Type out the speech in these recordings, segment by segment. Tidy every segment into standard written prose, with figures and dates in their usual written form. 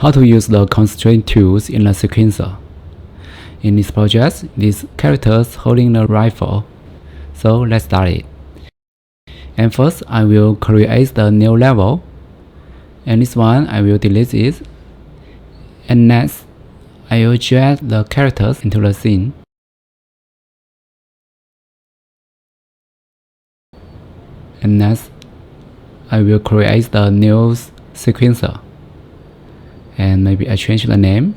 How to use the constraint tools in the sequencer. In this project, these characters holding the rifle. So let's start it. And first, I will create the new level. And this one, I will delete it. And next, I will drag the characters into the scene. And next, I will create the new sequencer. And maybe I change the name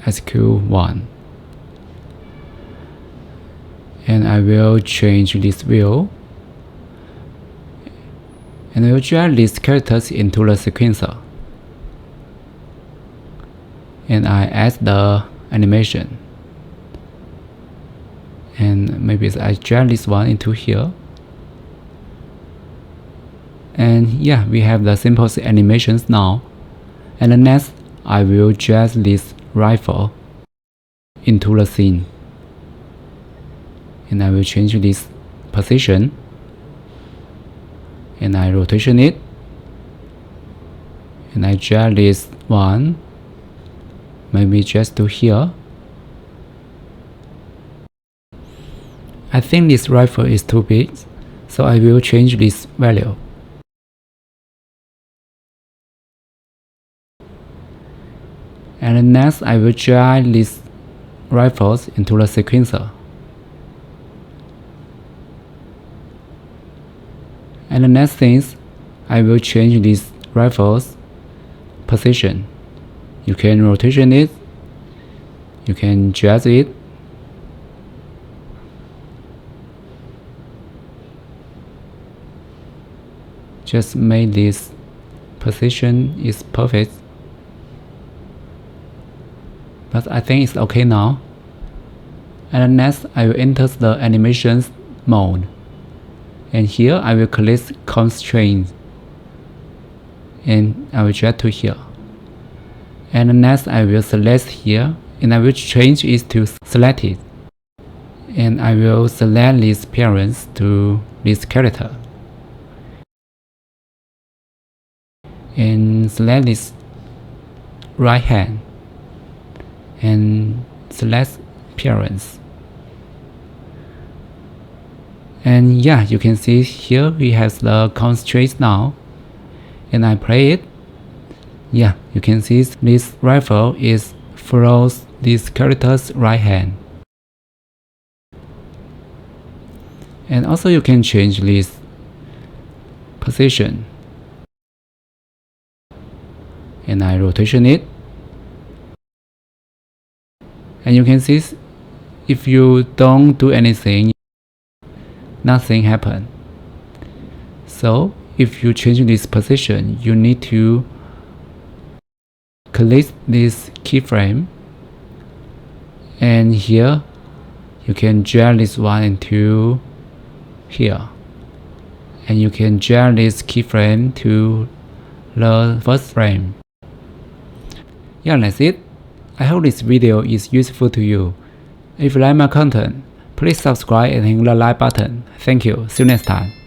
SQ1. And I will change this view. And I will drag these characters into the sequencer. And I add the animation. And maybe I drag this one into here. And yeah, we have the simple animations now. And then next, I will drag this rifle into the scene. And I will change this position. And I rotation it. And I drag this one, maybe just to here. I think this rifle is too big, so I will change this value. And then next, I will drag these rifles into the sequencer. And the next thing is, I will change this rifle's position. You can rotation it. You can drag it. Just make this position is perfect. But I think it's okay now. And next, I will enter the animations mode. And here I will click constraint. And I will drag to here. And next, I will select here. And I will change it to selected. And I will select this appearance to this character. And select this right hand. And select appearance. And yeah, you can see here we have the constraints now. And I play it. Yeah, you can see this rifle is follows this character's right hand. And also you can change this position. And I rotation it. And you can see if you don't do anything, nothing happens. So if you change this position, you need to click this keyframe. And here you can drag this one into here. And you can drag this keyframe to the first frame. Yeah, that's it. I hope this video is useful to you. If you like my content, please subscribe and hit the like button. Thank you. See you next time.